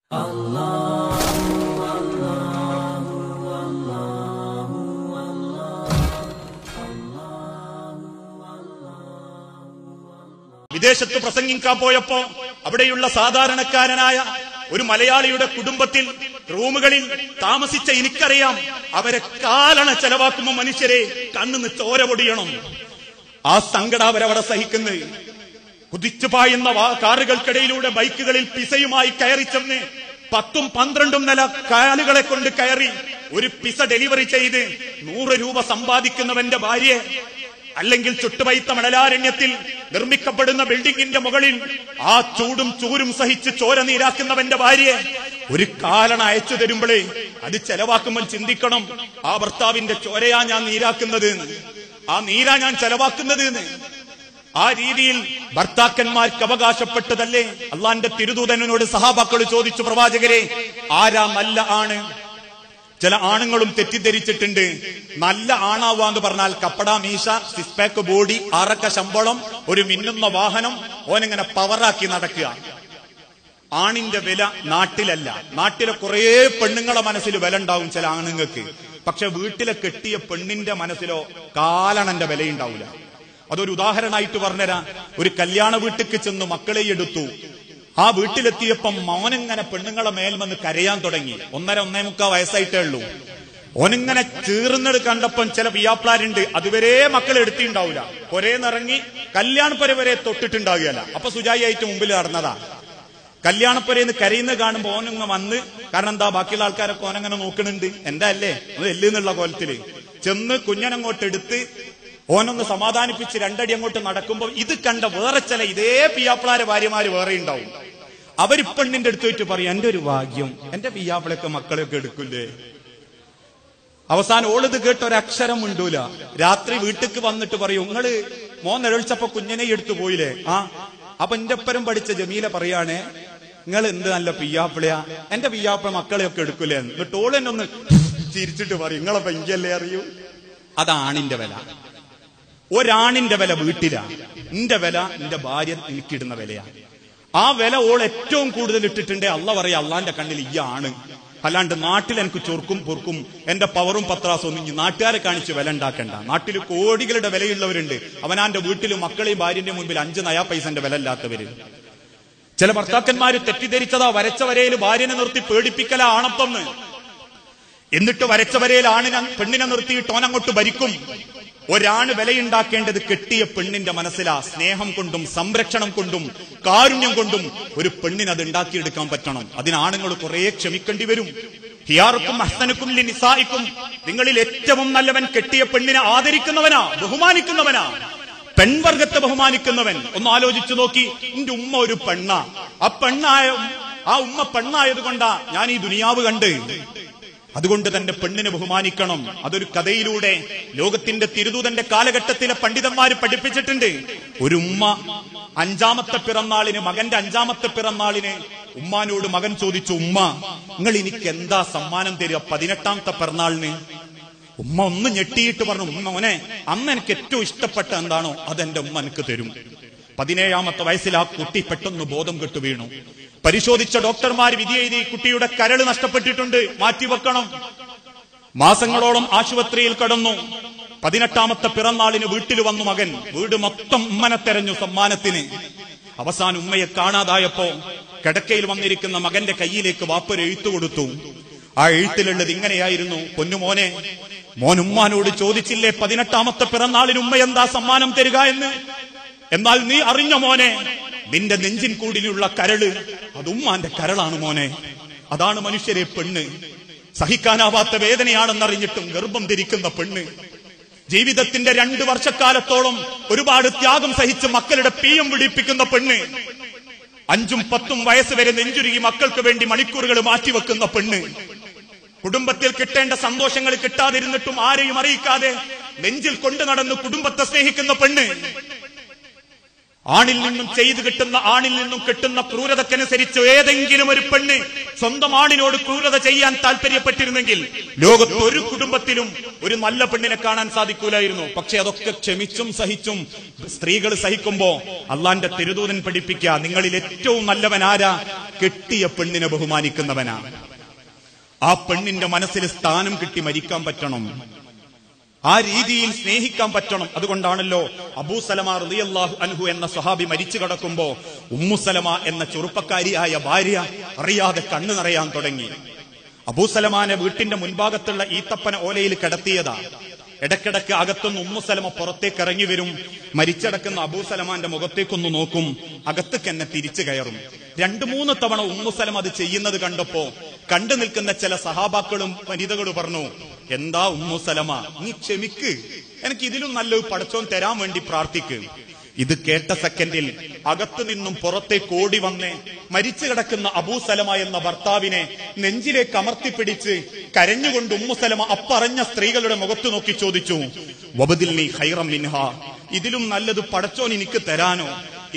വിദേശത്ത് പ്രസംഗിക്കാൻ പോയപ്പോ അവിടെയുള്ള സാധാരണക്കാരനായ ഒരു മലയാളിയുടെ കുടുംബത്തിൽ റൂമുകളിൽ താമസിച്ച എനിക്കറിയാം, അവരെ കാലണ ചെലവാക്കുമ്പോ മനുഷ്യരെ കണ്ണിന്ന് ചോര പൊടിയണം. ആ സങ്കടം അവരവിടെ സഹിക്കുന്നത്. കുതിച്ചു പായുന്ന കാറുകൾക്കിടയിലൂടെ ബൈക്കുകളിൽ പിസയുമായി കയറി ചെന്ന് 10ഉം 12ഉം നില കാലുകളെ കൊണ്ട് കയറി ഒരു പിസ ഡെലിവറി ചെയ്ത് 100 രൂപ സമ്പാദിക്കുന്നവന്റെ ഭാര്യ, അല്ലെങ്കിൽ ചുട്ടുപൈത്ത മണലാരണ്യത്തിൽ നിർമ്മിക്കപ്പെടുന്ന ബിൽഡിംഗിന്റെ മുകളിൽ ആ ചൂടും ചൂരും സഹിച്ച് ചോര നീരാക്കുന്നവന്റെ ഭാര്യ ഒരു കാലണ അയച്ചു തരുമ്പോഴേ അത് ചെലവാക്കുമ്പോൾ ചിന്തിക്കണം, ആ ഭർത്താവിന്റെ ചോരയാ ഞാൻ നീരാക്കുന്നത്, ആ നീരാ ഞാൻ ചെലവാക്കുന്നത്. ആ രീതിയിൽ ഭർത്താക്കന്മാർക്ക് അവകാശപ്പെട്ടതല്ലേ? അള്ളാന്റെ തിരുദൂതനോട് സഹാബാക്കൾ ചോദിച്ചു, പ്രവാചകരെ, ആരാ നല്ല ആണ്? ചില ആണുങ്ങളും തെറ്റിദ്ധരിച്ചിട്ടുണ്ട്, നല്ല ആണാവാന്ന് പറഞ്ഞാൽ കപ്പട മീശ, സിക്സ് പാക്ക് ബോഡി, 6 ശമ്പളം, ഒരു മിന്നുന്ന വാഹനം, ഓനിങ്ങനെ പവറാക്കി നടക്കുക. ആണിന്റെ വില നാട്ടിലല്ല. നാട്ടിലെ കുറെ പെണ്ണുങ്ങളെ മനസ്സിൽ വില ഉണ്ടാവും ചില ആണുങ്ങൾക്ക്. പക്ഷെ വീട്ടിലെ കെട്ടിയ പെണ്ണിന്റെ മനസ്സിലോ കാലണന്റെ വിലയുണ്ടാവില്ല. അതൊരു ഉദാഹരണമായിട്ട് പറഞ്ഞുതരാം. ഒരു കല്യാണ വീട്ടിക്ക് ചെന്ന് മക്കളെ എടുത്തു. ആ വീട്ടിലെത്തിയപ്പം മോനിങ്ങനെ പെണ്ണുങ്ങളെ മേൽമെന്ന് കരയാൻ തുടങ്ങി. 1.5 വയസ്സായിട്ടേ ഉള്ളൂ. ഓനിങ്ങനെ ചീർന്നത് കണ്ടപ്പം ചില വിയാപ്ലാരുണ്ട്, അതുവരെ മക്കളെ എടുത്തിണ്ടാവില്ല, പൊരേന്നിറങ്ങി കല്യാണപ്പുര വരെ തൊട്ടിട്ടുണ്ടാവുകയല്ല. അപ്പൊ സുജായിയായിട്ട് മുമ്പിൽ നടന്നതാ. കല്യാണപ്പുരന്ന് കരയുന്നത് കാണുമ്പോ ഓനങ്ങ് വന്ന്, കാരണം എന്താ, ബാക്കിയുള്ള ആൾക്കാരൊക്കെ ഓനങ്ങനെ നോക്കണുണ്ട്, എന്താ അല്ലേ അത് എല്ലുന്നുള്ള കോലത്തില് ചെന്ന് കുഞ്ഞനങ്ങോട്ട് എടുത്ത് ഓനൊന്ന് സമാധാനിപ്പിച്ച് 2 അടി അങ്ങോട്ട് നടക്കുമ്പോ ഇത് കണ്ട വേറെ ചില ഇതേ പിയാപ്പിളാരെ ഭാര്യമാര് വേറെ ഉണ്ടാവും. അവര് പെണ്ണിന്റെ അടുത്ത് വെച്ച് പറയും, എന്റെ ഒരു ഭാഗ്യം, എന്റെ പിയാപ്പിളൊക്കെ മക്കളെയൊക്കെ എടുക്കില്ലേ. അവസാനം ഓളിത് കേട്ട് ഒരക്ഷരം ഉണ്ടൂല. രാത്രി വീട്ടിക്ക് വന്നിട്ട് പറയും, നിങ്ങള് മോൻ നിഴൽച്ചപ്പോ കുഞ്ഞിനെ എടുത്തു പോയില്ലേ? അപ്പൊ എന്റെ ഒപ്പരം പഠിച്ച ജമീല പറയാണേ, നിങ്ങൾ എന്ത് നല്ല പിയാപ്പിളയാ, എന്റെ പിയാപ്പിള മക്കളെയൊക്കെ എടുക്കൂലേ. എന്നിട്ട് ഓളെന്നെ ഒന്ന് ചിരിച്ചിട്ട് പറയും, നിങ്ങളെ പെങ്കിയല്ലേ അറിയൂ. അതാണിന്റെ വില. ഒരാണിന്റെ വില വീട്ടിലാ. എന്റെ വില എന്റെ ഭാര്യ എനിക്കിടുന്ന വിലയാണ്. ആ വില ഓൾ ഏറ്റവും കൂടുതൽ ഇട്ടിട്ടുണ്ട്. അള്ള പറയാ, അള്ളാന്റെ കണ്ണിൽ ഈ ആണ്. അല്ലാണ്ട് നാട്ടിൽ എനിക്ക് ചൊർക്കും പൊർക്കും എന്റെ പവറും പത്രാസും ഒന്നും നാട്ടുകാരെ കാണിച്ച് വില ഉണ്ടാക്കണ്ട. നാട്ടിൽ കോടികളുടെ വിലയുള്ളവരുണ്ട്, അവനാന്റെ വീട്ടിലും മക്കളെയും ഭാര്യന്റെ മുമ്പിൽ 5 നയാ പൈസന്റെ വില ഇല്ലാത്തവര്. ചില ഭർത്താക്കന്മാര് തെറ്റിദ്ധരിച്ചതാ വരച്ച വരയിൽ ഭാര്യനെ നിർത്തി പേടിപ്പിക്കല ആണപ്പെന്ന്. എന്നിട്ട് വരച്ച വരയിൽ പെണ്ണിനെ നിർത്തിയിട്ട് ഓനങ്ങോട്ട് ഭരിക്കും. ഒരാണ് വിലയുണ്ടാക്കേണ്ടത് കെട്ടിയ പെണ്ണിന്റെ മനസ്സിലാ. സ്നേഹം കൊണ്ടും സംരക്ഷണം കൊണ്ടും കാരുണ്യം കൊണ്ടും ഒരു പെണ്ണിന് അത് ഉണ്ടാക്കിയെടുക്കാൻ പറ്റണം. അതിനാണുങ്ങൾ കുറെ ക്ഷമിക്കേണ്ടി വരും. ഹിയാറുക്കും അഹ്സനുക്കും ലിനിസായിക്കും, നിങ്ങളിൽ ഏറ്റവും നല്ലവൻ കെട്ടിയ പെണ്ണിനെ ആദരിക്കുന്നവനാ, ബഹുമാനിക്കുന്നവനാ, പെൺവർഗത്തെ ബഹുമാനിക്കുന്നവൻ. ഒന്ന് ആലോചിച്ചു നോക്കി, എന്റെ ഉമ്മ ഒരു പെണ്ണാ, ആ ഉമ്മ പെണ്ണായത് കൊണ്ടാ ഞാൻ ഈ ദുനിയാവ് കണ്ട്. അതുകൊണ്ട് തന്റെ പെണ്ണിനെ ബഹുമാനിക്കണം. അതൊരു കഥയിലൂടെ ലോകത്തിന്റെ തിരുദൂതന്റെ കാലഘട്ടത്തിലെ പണ്ഡിതന്മാര് പഠിപ്പിച്ചിട്ടുണ്ട്. ഒരു ഉമ്മ 5ാമത്തെ പിറന്നാളിന്, മകന്റെ 5ാമത്തെ പിറന്നാളിന് ഉമ്മാനോട് മകൻ ചോദിച്ചു, ഉമ്മ നിങ്ങൾ എനിക്ക് എന്താ സമ്മാനം തരിക 18ാമത്തെ പിറന്നാളിന്? ഉമ്മ ഒന്ന് ഞെട്ടിയിട്ട് പറഞ്ഞു, മോനെ അന്ന് എനിക്ക് ഏറ്റവും ഇഷ്ടപ്പെട്ട എന്താണോ അതെന്റെ ഉമ്മ എനിക്ക് തരും. 17ാമത്തെ വയസ്സിൽ ആ കുട്ടി പെട്ടെന്ന് ബോധം കെട്ടു വീണു. പരിശോധിച്ച ഡോക്ടർമാർ വിധി എഴുതി, കുട്ടിയുടെ കരൾ നഷ്ടപ്പെട്ടിട്ടുണ്ട്, മാറ്റിവെക്കണം. മാസങ്ങളോളം ആശുപത്രിയിൽ കടന്നു. 18ാമത്തെ പിറന്നാളിന് വീട്ടിൽ വന്നു മകൻ. വീട് മൊത്തം ഉമ്മനെ തെരഞ്ഞു സമ്മാനത്തിന്. അവസാനം ഉമ്മയെ കാണാതായപ്പോ കിടക്കയിൽ വന്നിരിക്കുന്ന മകന്റെ കയ്യിലേക്ക് വാപ്പൊരു എഴുത്തു കൊടുത്തു. ആ എഴുത്തിലുള്ളത് ഇങ്ങനെയായിരുന്നു, പൊന്നുമോനെ, മോൻ ഉമ്മാനോട് ചോദിച്ചില്ലേ 18ാമത്തെ പിറന്നാളിന് ഉമ്മ എന്താ സമ്മാനം തരിക എന്ന്? എന്നാൽ നീ അറിഞ്ഞ മോനെ, നിന്റെ നെഞ്ചിൻ കൂടിലുള്ള കരള് അത് ഉമ്മാന്റെ കരളാണ് മോനെ. അതാണ് മനുഷ്യരെ പെണ്ണ്. സഹിക്കാനാവാത്ത വേദനയാണെന്നറിഞ്ഞിട്ടും ഗർഭം ധരിക്കുന്ന പെണ്ണ്. ജീവിതത്തിന്റെ 2 വർഷക്കാലത്തോളം ഒരുപാട് ത്യാഗം സഹിച്ച് മക്കളുടെ പീയം വിടിപ്പിക്കുന്ന പെണ്ണ്. 5ഉം 10ഉം വയസ്സ് വരെ നെഞ്ചുരുകി മക്കൾക്ക് വേണ്ടി മണിക്കൂറുകൾ മാറ്റിവെക്കുന്ന പെണ്ണ്. കുടുംബത്തിൽ കിട്ടേണ്ട സന്തോഷങ്ങൾ കിട്ടാതിരുന്നിട്ടും ആരെയും അറിയിക്കാതെ നെഞ്ചിൽ കൊണ്ടു നടന്ന് കുടുംബത്തെ സ്നേഹിക്കുന്ന പെണ്ണ്. ആണിൽ നിന്നും ആണിൽ നിന്നും കിട്ടുന്ന ക്രൂരതക്കനുസരിച്ച് ഏതെങ്കിലും ഒരു പെണ്ണ് സ്വന്തം ആണിനോട് ക്രൂരത ചെയ്യാൻ താല്പര്യപ്പെട്ടിരുന്നെങ്കിൽ ലോകത്ത് ഒരു കുടുംബത്തിലും ഒരു നല്ല പെണ്ണിനെ കാണാൻ സാധിക്കൂലായിരുന്നു. പക്ഷെ അതൊക്കെ ക്ഷമിച്ചും സഹിച്ചും സ്ത്രീകൾ സഹിക്കുമ്പോ അള്ളാന്റെ തിരുദൂതൻ പഠിപ്പിക്കുക, നിങ്ങളിൽ ഏറ്റവും നല്ലവൻ ആരാ? കെട്ടിയ പെണ്ണിനെ ബഹുമാനിക്കുന്നവനാ. ആ പെണ്ണിന്റെ മനസ്സിൽ സ്ഥാനം കിട്ടി മരിക്കാൻ പറ്റണം, ആ രീതിയിൽ സ്നേഹിക്കാൻ പറ്റണം. അതുകൊണ്ടാണല്ലോ അബൂ സലമ റളിയല്ലാഹു അൻഹു എന്ന സ്വഹാബി മരിച്ചു കിടക്കുമ്പോ ഉമ്മു സലമ എന്ന ചെറുപ്പക്കാരിയായ ഭാര്യ അറിയാതെ കണ്ണു നിറയാൻ തുടങ്ങി. അബൂ സലമാനെ വീട്ടിന്റെ മുൻഭാഗത്തുള്ള ഈത്തപ്പന ഓലയിൽ കിടത്തിയതാ. ഇടക്കിടക്ക് അകത്തുനിന്ന് ഉമ്മു സലമ പുറത്തേക്ക് ഇറങ്ങി വരും. മരിച്ചടക്കുന്ന അബൂ സലമാന്റെ മുഖത്തേക്കൊന്ന് നോക്കും, അകത്തേക്ക് എന്നെ തിരിച്ചു കയറും. 2-3 തവണ ഉമ്മു സലമ അത് ചെയ്യുന്നത് കണ്ടപ്പോ കണ്ടു നിൽക്കുന്ന ചില സഹാബാക്കളും വനിതകളും പറഞ്ഞു, എന്താ ഉമ്മു സലമ, നീ ക്ഷമിക്ക്, എനിക്ക് ഇതിലും നല്ലൊരു പടച്ചോൻ തരാൻ വേണ്ടി പ്രാർത്ഥിക്ക്. ഇത് കേട്ട സെക്കൻഡിൽ അകത്തു നിന്നും പുറത്തേക്ക് ഓടി വന്ന് മരിച്ചു കിടക്കുന്ന അബൂ സലമ എന്ന ഭർത്താവിനെ നെഞ്ചിലേക്ക് അമർത്തിപ്പിടിച്ച് കരഞ്ഞുകൊണ്ട് ഉമ്മു സലമ അപ്പറഞ്ഞ സ്ത്രീകളുടെ മുഖത്ത് നോക്കി ചോദിച്ചു, വബദിൽനി ഖൈറൻ മിൻഹ, ഇതിലും നല്ലത് പടച്ചോൻ എനിക്ക് തരാനോ?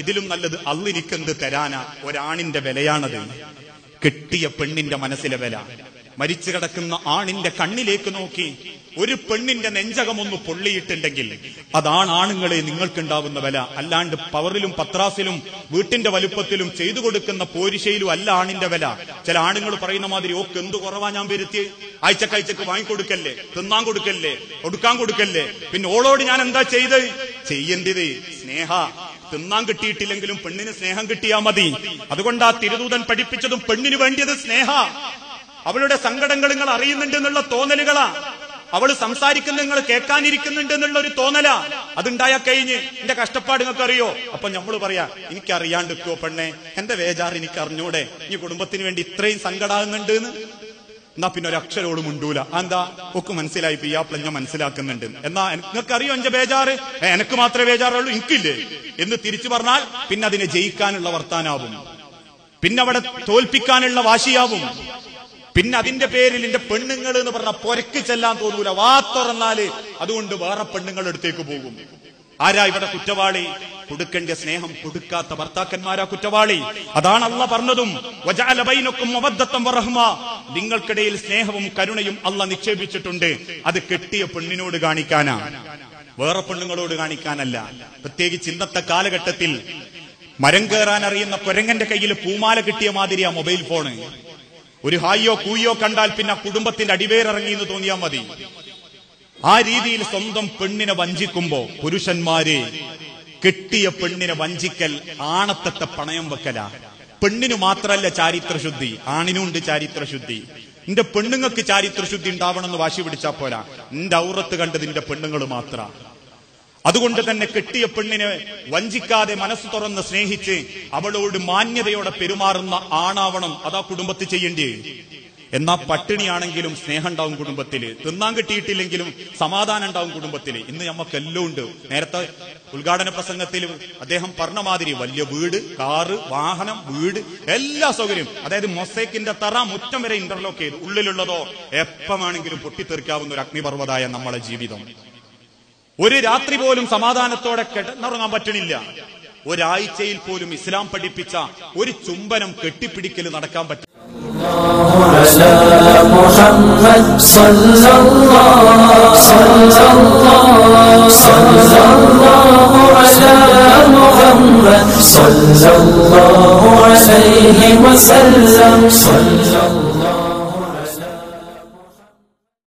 ഇതിലും നല്ലത് അള്ളാഹ് എനിക്കെന്ത് തരാനാ? ഒരാണിന്റെ വിലയാണത്, കെട്ടിയ പെണ്ണിന്റെ മനസ്സിലെ വില. മരിച്ചു കിടക്കുന്ന ആണിന്റെ കണ്ണിലേക്ക് നോക്കി ഒരു പെണ്ണിന്റെ നെഞ്ചകമൊന്ന് പൊള്ളിയിട്ടുണ്ടെങ്കിൽ അതാണ് ആണുങ്ങളെ നിങ്ങൾക്കുണ്ടാവുന്ന വില. അല്ലാണ്ട് പവറിലും പത്രാസിലും വീട്ടിന്റെ വലുപ്പത്തിലും ചെയ്തു കൊടുക്കുന്ന പോരിശയിലും അല്ല ആണിന്റെ വില. ചില ആണുങ്ങൾ പറയുന്ന മാതിരി, ഓക്ക് എന്ത് കുറവാ ഞാൻ വരുത്തി, ആഴ്ചക്കാഴ്ചക്ക് വാങ്ങിക്കൊടുക്കല്ലേ, തിന്നാൻ കൊടുക്കല്ലേ, കൊടുക്കാൻ കൊടുക്കല്ലേ, പിന്നെ ഓളോട് ഞാൻ എന്താ ചെയ്യേണ്ടത്? സ്നേഹ. തിന്നാൻ കിട്ടിയിട്ടില്ലെങ്കിലും പെണ്ണിന് സ്നേഹം കിട്ടിയാ മതി. അതുകൊണ്ട് ആ തിരുദൂതൻ പഠിപ്പിച്ചതും പെണ്ണിന് വേണ്ടിയത് സ്നേഹ. അവളുടെ സങ്കടങ്ങൾ നിങ്ങൾ അറിയുന്നുണ്ട് എന്നുള്ള തോന്നലുകളാ, അവള് സംസാരിക്കുന്ന നിങ്ങൾ കേൾക്കാനിരിക്കുന്നുണ്ട് എന്നുള്ള ഒരു തോന്നലാ. അതുണ്ടായാ കഴിഞ്ഞ് എന്റെ കഷ്ടപ്പാട് നിങ്ങൾക്ക് അറിയോ? അപ്പൊ നമ്മൾ പറയാ, എനിക്കറിയാണ്ടിരിക്കോ പെണ്ണെ, എന്റെ വേജാറ് എനിക്ക് അറിഞ്ഞൂടെ, ഈ കുടുംബത്തിന് വേണ്ടി ഇത്രയും സങ്കടാകുന്നുണ്ട് എന്ന്. എന്നാ പിന്നെ ഒരു അക്ഷരോട് മുണ്ടൂല. എന്താ? ഒക്കെ മനസ്സിലായി, പിയാപ്ലഞ്ഞ മനസ്സിലാക്കുന്നുണ്ട്. എന്നാ നിങ്ങൾക്കറിയോ എന്റെ ബേജാറ്? എനക്ക് മാത്രമേ ബേജാറുള്ളൂ, എനിക്കില്ലേ എന്ന് തിരിച്ചു പറഞ്ഞാൽ പിന്നെ അതിനെ ജയിക്കാനുള്ള വർത്താനാവും, പിന്നെ അവിടെ തോൽപ്പിക്കാനുള്ള വാശിയാവും. പിന്നെ അതിന്റെ പേരിൽ എന്റെ പെണ്ണുങ്ങൾ എന്ന് പറഞ്ഞ പൊരക്ക് ചെല്ലാൻ തോന്നൂല, വാ തുറന്നാല് അതുകൊണ്ട് വേറെ പെണ്ണുങ്ങളുടെ അടുത്തേക്ക് പോകും. ആരാ ഇവിടെ കുറ്റവാളി? കൊടുക്കേണ്ട സ്നേഹം കൊടുക്കാത്ത ഭർത്താക്കന്മാരാ കുറ്റവാളി. അതാണ് അള്ളാഹ് പറഞ്ഞതും, വജഅല ബൈനക്കും മവദ്ദത്തൻ വറഹ്മ, നിങ്ങൾക്കിടയിൽ സ്നേഹവും കരുണയും അള്ളാഹ് നിക്ഷേപിച്ചിട്ടുണ്ട്. അത് കെട്ടിയ പെണ്ണിനോട് കാണിക്കാനാ, വേറെ പെണ്ണുങ്ങളോട് കാണിക്കാനല്ല. പ്രത്യേകിച്ച് ഇന്നത്തെ കാലഘട്ടത്തിൽ മരം കയറാൻ അറിയുന്ന കുരങ്ങന്റെ കയ്യിൽ പൂമാല കിട്ടിയ മാതിരിയാ മൊബൈൽ ഫോണ്. ഒരു ഹായോ കൂയോ കണ്ടാൽ പിന്നെ കുടുംബത്തിന്റെ അടിവേറിറങ്ങി എന്ന് തോന്നിയാൽ മതി. ആ രീതിയിൽ സ്വന്തം പെണ്ണിനെ വഞ്ചിക്കുമ്പോ പുരുഷന്മാര് കെട്ടിയ പെണ്ണിനെ വഞ്ചിക്കൽ ആണത്തത്തെ പണയം വെക്കല. പെണ്ണിന് മാത്രല്ല ചാരിത്രശുദ്ധി, ആണിനുണ്ട് ചാരിത്രശുദ്ധി. നിന്റെ പെണ്ണുങ്ങൾക്ക് ചാരിത്രശുദ്ധി ഉണ്ടാവണമെന്ന് വാശി പിടിച്ചാ പോരാ, നിന്റെ ഔറത്ത് കണ്ടത് നിന്റെ പെണ്ണുങ്ങൾ മാത്ര. അതുകൊണ്ട് തന്നെ കെട്ടിയ പെണ്ണിനെ വഞ്ചിക്കാതെ മനസ്സ് തുറന്ന് സ്നേഹിച്ച് അവളോട് മാന്യതയോടെ പെരുമാറുന്ന ആണാവണം. അതാ കുടുംബത്തിൽ ചെയ്യേണ്ടി. എന്നാ പട്ടിണിയാണെങ്കിലും സ്നേഹം ഉണ്ടാവും കുടുംബത്തില്, തിന്നാൻ കിട്ടിയിട്ടില്ലെങ്കിലും സമാധാനം ഉണ്ടാവും കുടുംബത്തില്. ഇന്ന് നമുക്കെല്ലാം ഉണ്ട്. നേരത്തെ ഉദ്ഘാടന പ്രസംഗത്തിൽ അദ്ദേഹം പറഞ്ഞ മാതിരി വലിയ വീട്, കാറ്, വാഹനം, വീട്, എല്ലാ സൗകര്യം, അതായത് മൊസൈക്കിന്റെ തറ മുറ്റം വരെ ഇന്റർലോക്ക് ചെയ്തു. ഉള്ളിലുള്ളതോ എപ്പമാണെങ്കിലും പൊട്ടിത്തെറിക്കാവുന്ന ഒരു അഗ്നിപർവ്വതായ നമ്മളെ ജീവിതം. ഒരു രാത്രി പോലും സമാധാനത്തോടെ കിടന്നുറങ്ങാൻ പറ്റണില്ല. ഒരാഴ്ചയിൽ പോലും ഇസ്ലാം പഠിപ്പിച്ച ഒരു ചുംബനം കെട്ടിപ്പിടിക്കൽ നടക്കാൻ പറ്റും. صلى الله عليه وسلم